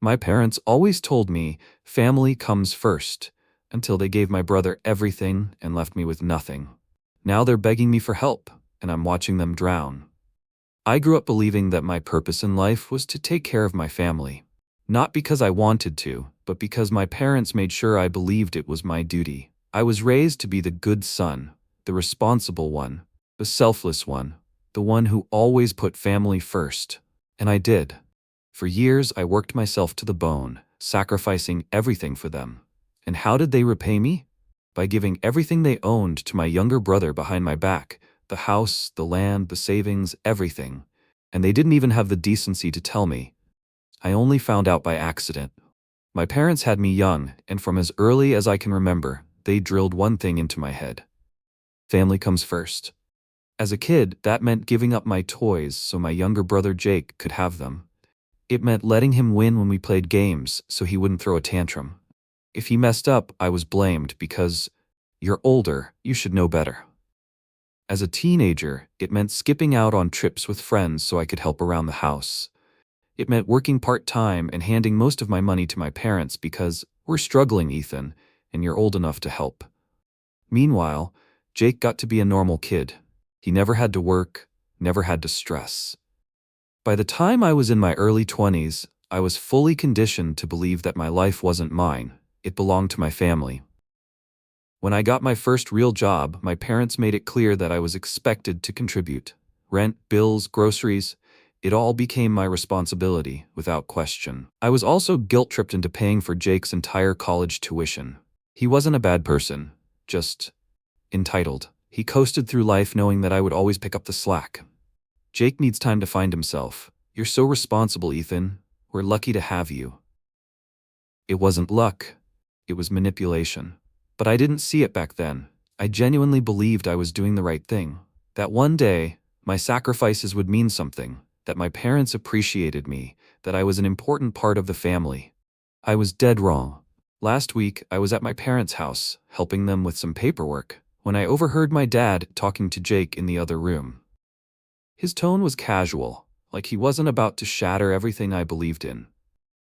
My parents always told me family comes first, until they gave my brother everything and left me with nothing. Now they're begging me for help, and I'm watching them drown. I grew up believing that my purpose in life was to take care of my family. Not because I wanted to, but because my parents made sure I believed it was my duty. I was raised to be the good son, the responsible one, the selfless one, the one who always put family first. And I did. For years, I worked myself to the bone, sacrificing everything for them. And how did they repay me? By giving everything they owned to my younger brother behind my back, the house, the land, the savings, everything. And they didn't even have the decency to tell me. I only found out by accident. My parents had me young, and from as early as I can remember, they drilled one thing into my head. Family comes first. As a kid, that meant giving up my toys so my younger brother Jake could have them. It meant letting him win when we played games so he wouldn't throw a tantrum. If he messed up, I was blamed because, "You're older, you should know better." As a teenager, it meant skipping out on trips with friends so I could help around the house. It meant working part-time and handing most of my money to my parents because, "We're struggling, Ethan, and you're old enough to help." Meanwhile, Jake got to be a normal kid. He never had to work, never had to stress. By the time I was in my early 20s, I was fully conditioned to believe that my life wasn't mine, it belonged to my family. When I got my first real job, my parents made it clear that I was expected to contribute. Rent, bills, groceries, it all became my responsibility, without question. I was also guilt-tripped into paying for Jake's entire college tuition. He wasn't a bad person, just entitled. He coasted through life knowing that I would always pick up the slack. "Jake needs time to find himself. You're so responsible, Ethan. We're lucky to have you." It wasn't luck. It was manipulation. But I didn't see it back then. I genuinely believed I was doing the right thing. That one day, my sacrifices would mean something, that my parents appreciated me, that I was an important part of the family. I was dead wrong. Last week, I was at my parents' house, helping them with some paperwork, when I overheard my dad talking to Jake in the other room. His tone was casual, like he wasn't about to shatter everything I believed in.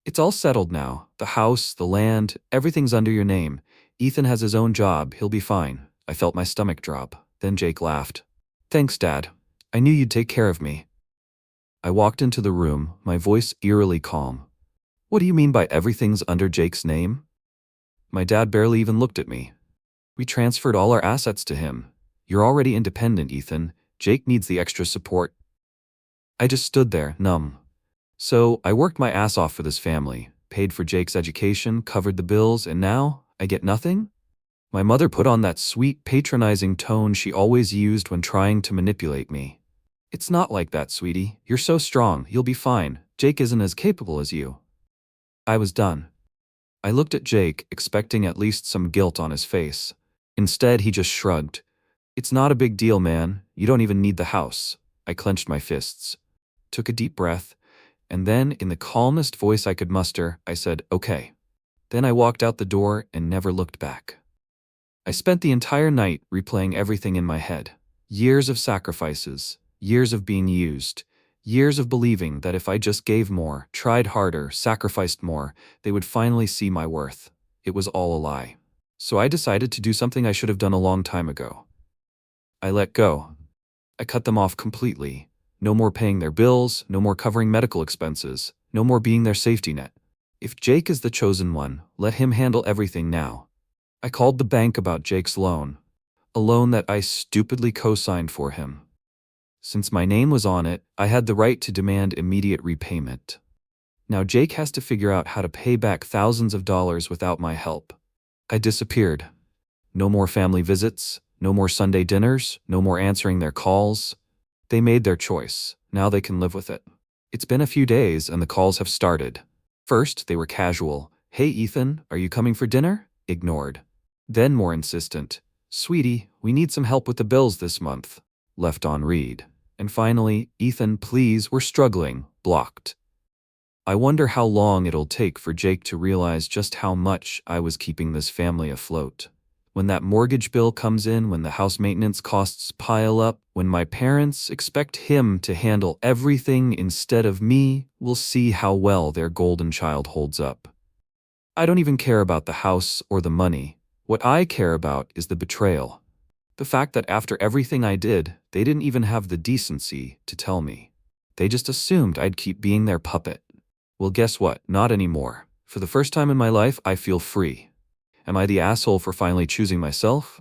"It's all settled now. The house, the land, everything's under your name. Ethan has his own job, he'll be fine." I felt my stomach drop. Then Jake laughed. "Thanks, Dad. I knew you'd take care of me." I walked into the room, my voice eerily calm. "What do you mean by everything's under Jake's name?" My dad barely even looked at me. "We transferred all our assets to him. You're already independent, Ethan. Jake needs the extra support." I just stood there, numb. So I worked my ass off for this family, paid for Jake's education, covered the bills, and now I get nothing? My mother put on that sweet, patronizing tone she always used when trying to manipulate me. "It's not like that, sweetie. You're so strong, you'll be fine. Jake isn't as capable as you." I was done. I looked at Jake, expecting at least some guilt on his face. Instead, he just shrugged. "It's not a big deal, man. You don't even need the house." I clenched my fists, took a deep breath, and then, in the calmest voice I could muster, I said, "Okay." Then I walked out the door and never looked back. I spent the entire night replaying everything in my head. Years of sacrifices, years of being used, years of believing that if I just gave more, tried harder, sacrificed more, they would finally see my worth. It was all a lie. So I decided to do something I should have done a long time ago. I let go. I cut them off completely. No more paying their bills, no more covering medical expenses, no more being their safety net. If Jake is the chosen one, let him handle everything now. I called the bank about Jake's loan, a loan that I stupidly co-signed for him. Since my name was on it, I had the right to demand immediate repayment. Now Jake has to figure out how to pay back thousands of dollars without my help. I disappeared. No more family visits, no more Sunday dinners, no more answering their calls. They made their choice. Now they can live with it. It's been a few days and the calls have started. First, they were casual. "Hey Ethan, are you coming for dinner?" Ignored. Then more insistent. "Sweetie, we need some help with the bills this month." Left on read. And finally, "Ethan, please, we're struggling." Blocked. I wonder how long it'll take for Jake to realize just how much I was keeping this family afloat. When that mortgage bill comes in, when the house maintenance costs pile up, when my parents expect him to handle everything instead of me, we'll see how well their golden child holds up. I don't even care about the house or the money. What I care about is the betrayal. The fact that after everything I did, they didn't even have the decency to tell me. They just assumed I'd keep being their puppet. Well, guess what? Not anymore. For the first time in my life, I feel free. Am I the asshole for finally choosing myself?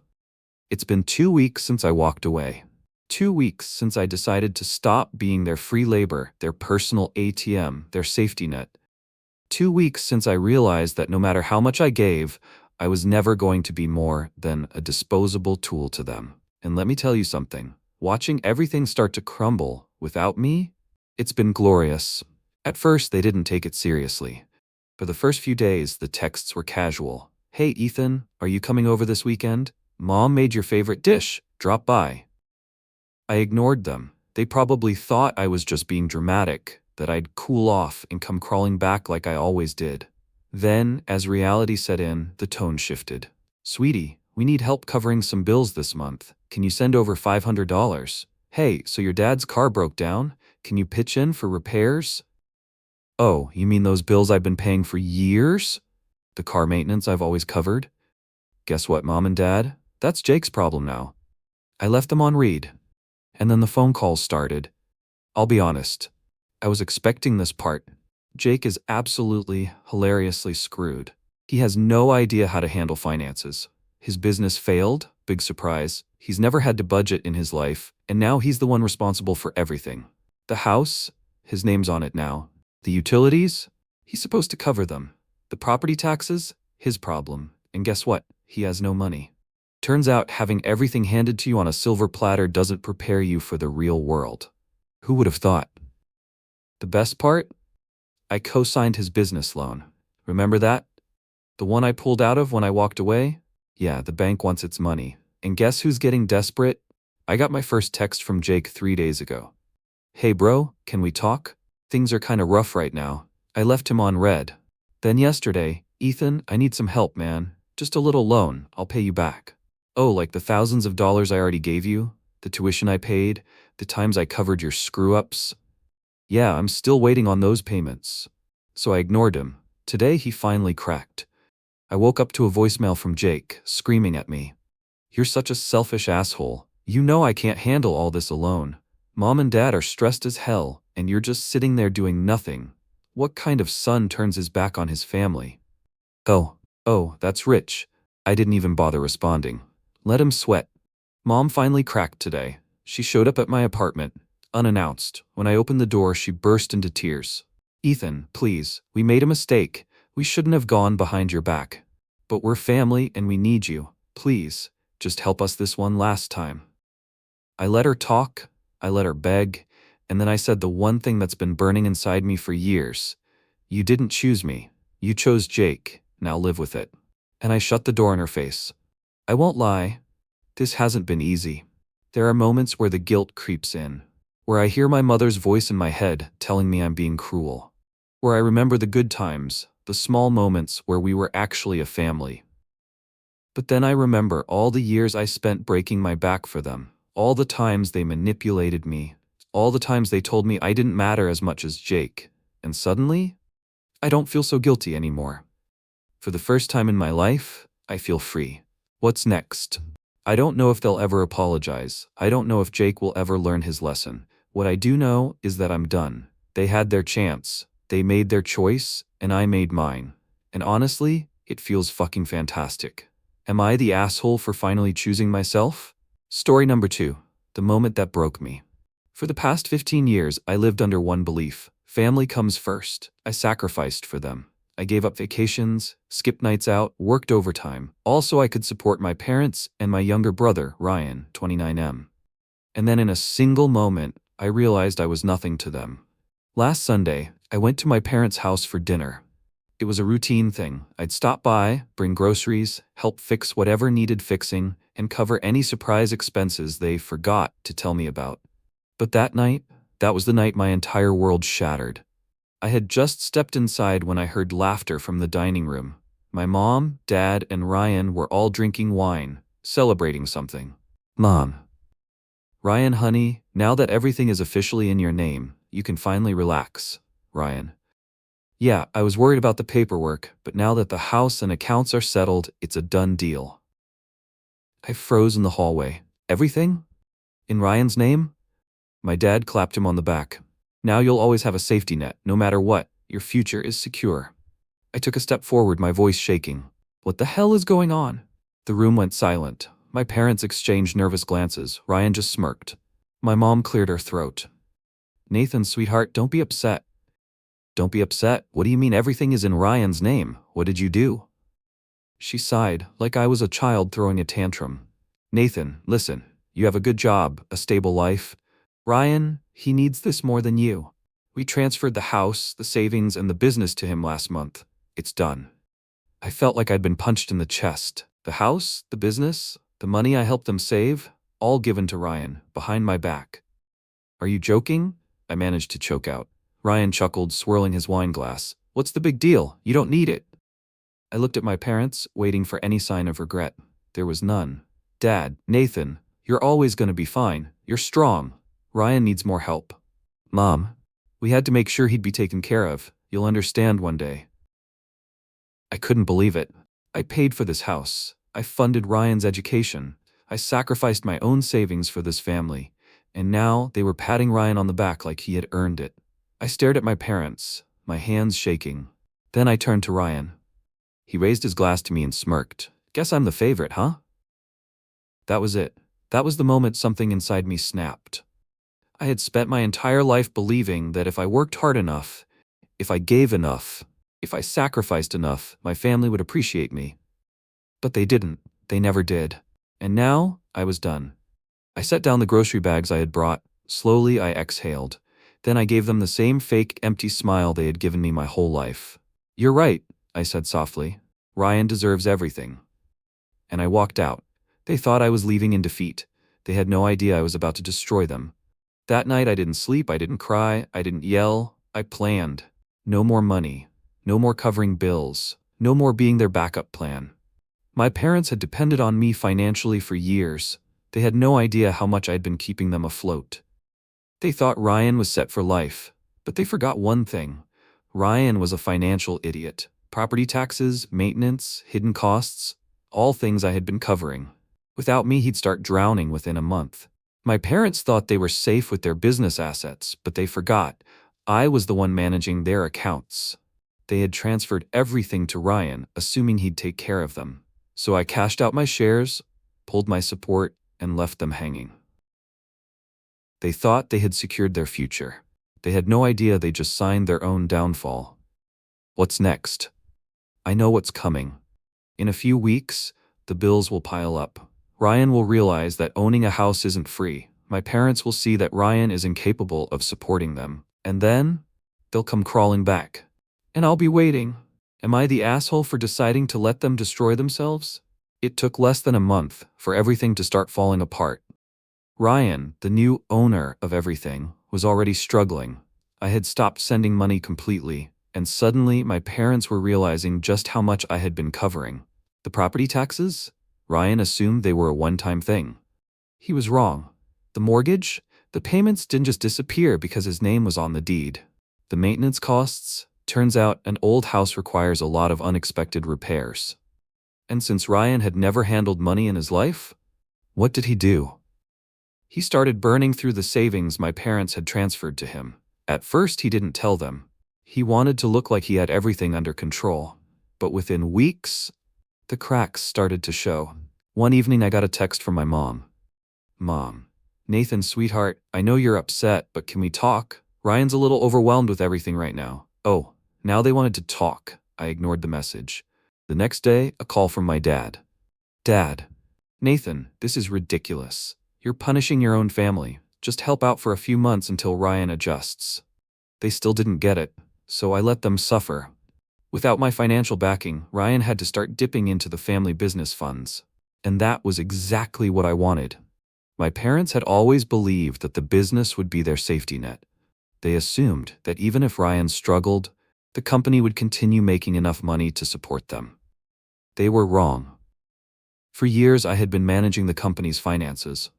It's been 2 weeks since I walked away. 2 weeks since I decided to stop being their free labor, their personal ATM, their safety net. 2 weeks since I realized that no matter how much I gave, I was never going to be more than a disposable tool to them. And let me tell you something, watching everything start to crumble without me, it's been glorious. At first, they didn't take it seriously. For the first few days, the texts were casual. Hey, Ethan, are you coming over this weekend? Mom made your favorite dish. Drop by. I ignored them. They probably thought I was just being dramatic, that I'd cool off and come crawling back like I always did. Then, as reality set in, the tone shifted. Sweetie, we need help covering some bills this month. Can you send over $500? Hey, so your dad's car broke down? Can you pitch in for repairs? Oh, you mean those bills I've been paying for years? The car maintenance I've always covered? Guess what, Mom and Dad? That's Jake's problem now. I left them on read. And then the phone calls started. I'll be honest. I was expecting this part. Jake is absolutely, hilariously screwed. He has no idea how to handle finances. His business failed, big surprise. He's never had to budget in his life, and now he's the one responsible for everything. The house, his name's on it now. The utilities, he's supposed to cover them. The property taxes, his problem. And guess what? He has no money. Turns out having everything handed to you on a silver platter doesn't prepare you for the real world. Who would have thought? The best part? I co-signed his business loan. Remember that? The one I pulled out of when I walked away? Yeah, the bank wants its money. And guess who's getting desperate? I got my first text from Jake 3 days ago. Hey bro, can we talk? Things are kinda rough right now. I left him on red. Then yesterday, Ethan, I need some help, man. Just a little loan, I'll pay you back. Oh, like the thousands of dollars I already gave you? The tuition I paid? The times I covered your screw-ups? Yeah, I'm still waiting on those payments. So I ignored him. Today he finally cracked. I woke up to a voicemail from Jake, screaming at me. You're such a selfish asshole. You know I can't handle all this alone. Mom and Dad are stressed as hell, and you're just sitting there doing nothing. What kind of son turns his back on his family? Oh, that's Rich. I didn't even bother responding. Let him sweat. Mom finally cracked today. She showed up at my apartment, unannounced. When I opened the door, she burst into tears. Ethan, please, we made a mistake. We shouldn't have gone behind your back. But we're family and we need you. Please, just help us this one last time. I let her talk, I let her beg, and then I said the one thing that's been burning inside me for years. You didn't choose me. You chose Jake. Now live with it. And I shut the door in her face. I won't lie. This hasn't been easy. There are moments where the guilt creeps in, where I hear my mother's voice in my head telling me I'm being cruel, where I remember the good times, the small moments where we were actually a family. But then I remember all the years I spent breaking my back for them, all the times they manipulated me, all the times they told me I didn't matter as much as Jake, and suddenly, I don't feel so guilty anymore. For the first time in my life, I feel free. What's next? I don't know if they'll ever apologize. I don't know if Jake will ever learn his lesson. What I do know is that I'm done. They had their chance. They made their choice, and I made mine. And honestly, it feels fucking fantastic. Am I the asshole for finally choosing myself? Story number 2. The moment that broke me. For the past 15 years, I lived under one belief. Family comes first. I sacrificed for them. I gave up vacations, skipped nights out, worked overtime. Also, I could support my parents and my younger brother, Ryan, 29M. And then in a single moment, I realized I was nothing to them. Last Sunday, I went to my parents' house for dinner. It was a routine thing. I'd stop by, bring groceries, help fix whatever needed fixing, and cover any surprise expenses they forgot to tell me about. But that night, that was the night my entire world shattered. I had just stepped inside when I heard laughter from the dining room. My mom, dad, and Ryan were all drinking wine, celebrating something. Mom. Ryan, honey, now that everything is officially in your name, you can finally relax. Ryan. Yeah, I was worried about the paperwork, but now that the house and accounts are settled, it's a done deal. I froze in the hallway. Everything? In Ryan's name? My dad clapped him on the back. Now you'll always have a safety net, no matter what. Your future is secure. I took a step forward, my voice shaking. What the hell is going on? The room went silent. My parents exchanged nervous glances. Ryan just smirked. My mom cleared her throat. Nathan, sweetheart, don't be upset. Don't be upset? What do you mean everything is in Ryan's name? What did you do? She sighed, like I was a child throwing a tantrum. Nathan, listen, you have a good job, a stable life. Ryan, he needs this more than you. We transferred the house, the savings, and the business to him last month. It's done. I felt like I'd been punched in the chest. The house, the business, the money I helped them save, all given to Ryan, behind my back. Are you joking? I managed to choke out. Ryan chuckled, swirling his wine glass. What's the big deal? You don't need it. I looked at my parents, waiting for any sign of regret. There was none. Dad, Nathan, you're always going to be fine. You're strong. Ryan needs more help. Mom, we had to make sure he'd be taken care of. You'll understand one day. I couldn't believe it. I paid for this house. I funded Ryan's education. I sacrificed my own savings for this family. And now they were patting Ryan on the back like he had earned it. I stared at my parents, my hands shaking. Then I turned to Ryan. He raised his glass to me and smirked. Guess I'm the favorite, huh? That was it. That was the moment something inside me snapped. I had spent my entire life believing that if I worked hard enough, if I gave enough, if I sacrificed enough, my family would appreciate me. But they didn't. They never did. And now, I was done. I set down the grocery bags I had brought. Slowly, I exhaled. Then I gave them the same fake, empty smile they had given me my whole life. You're right, I said softly. Ryan deserves everything. And I walked out. They thought I was leaving in defeat. They had no idea I was about to destroy them. That night I didn't sleep, I didn't cry, I didn't yell. I planned. No more money. No more covering bills. No more being their backup plan. My parents had depended on me financially for years. They had no idea how much I had been keeping them afloat. They thought Ryan was set for life, but they forgot one thing. Ryan was a financial idiot. Property taxes, maintenance, hidden costs, all things I had been covering. Without me, he'd start drowning within a month. My parents thought they were safe with their business assets, but they forgot. I was the one managing their accounts. They had transferred everything to Ryan, assuming he'd take care of them. So I cashed out my shares, pulled my support, and left them hanging. They thought they had secured their future. They had no idea they just signed their own downfall. What's next? I know what's coming. In a few weeks, the bills will pile up. Ryan will realize that owning a house isn't free. My parents will see that Ryan is incapable of supporting them. And then, they'll come crawling back. And I'll be waiting. Am I the asshole for deciding to let them destroy themselves? It took less than a month for everything to start falling apart. Ryan, the new owner of everything, was already struggling. I had stopped sending money completely, and suddenly my parents were realizing just how much I had been covering. The property taxes? Ryan assumed they were a one-time thing. He was wrong. The mortgage? The payments didn't just disappear because his name was on the deed. The maintenance costs? Turns out an old house requires a lot of unexpected repairs. And since Ryan had never handled money in his life, what did he do? He started burning through the savings my parents had transferred to him. At first, he didn't tell them. He wanted to look like he had everything under control. But within weeks, the cracks started to show. One evening, I got a text from my mom. Mom, Nathan, sweetheart, I know you're upset, but can we talk? Ryan's a little overwhelmed with everything right now. Oh, now they wanted to talk. I ignored the message. The next day, a call from my dad. Dad, Nathan, this is ridiculous. You're punishing your own family. Just help out for a few months until Ryan adjusts. They still didn't get it, so I let them suffer. Without my financial backing, Ryan had to start dipping into the family business funds. And that was exactly what I wanted. My parents had always believed that the business would be their safety net. They assumed that even if Ryan struggled, the company would continue making enough money to support them. They were wrong. For years, I had been managing the company's finances.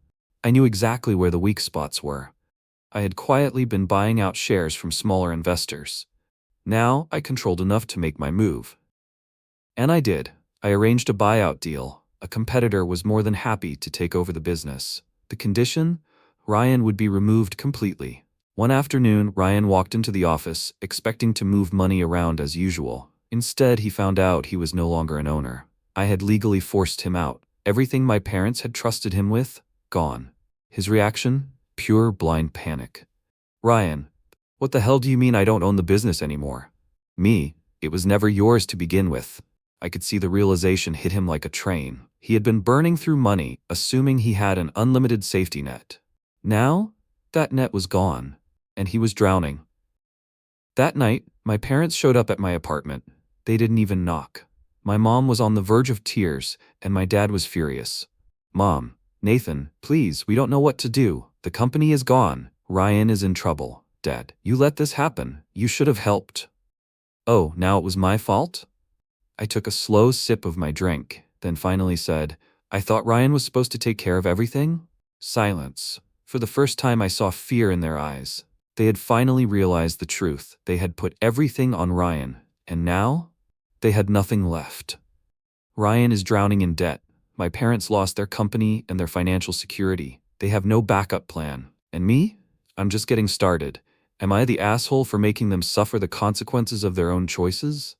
I knew exactly where the weak spots were. I had quietly been buying out shares from smaller investors. Now, I controlled enough to make my move. And I did. I arranged a buyout deal. A competitor was more than happy to take over the business. The condition? Ryan would be removed completely. One afternoon, Ryan walked into the office, expecting to move money around as usual. Instead, he found out he was no longer an owner. I had legally forced him out. Everything my parents had trusted him with, gone. His reaction? Pure blind panic. Ryan, what the hell do you mean I don't own the business anymore? Me, it was never yours to begin with. I could see the realization hit him like a train. He had been burning through money, assuming he had an unlimited safety net. Now, that net was gone, and he was drowning. That night, my parents showed up at my apartment. They didn't even knock. My mom was on the verge of tears, and my dad was furious. Mom, Nathan, please, we don't know what to do. The company is gone. Ryan is in trouble. Dad, you let this happen. You should have helped. Oh, now it was my fault? I took a slow sip of my drink, then finally said, I thought Ryan was supposed to take care of everything? Silence. For the first time, I saw fear in their eyes. They had finally realized the truth. They had put everything on Ryan, and now? They had nothing left. Ryan is drowning in debt. My parents lost their company and their financial security. They have no backup plan. And me? I'm just getting started. Am I the asshole for making them suffer the consequences of their own choices?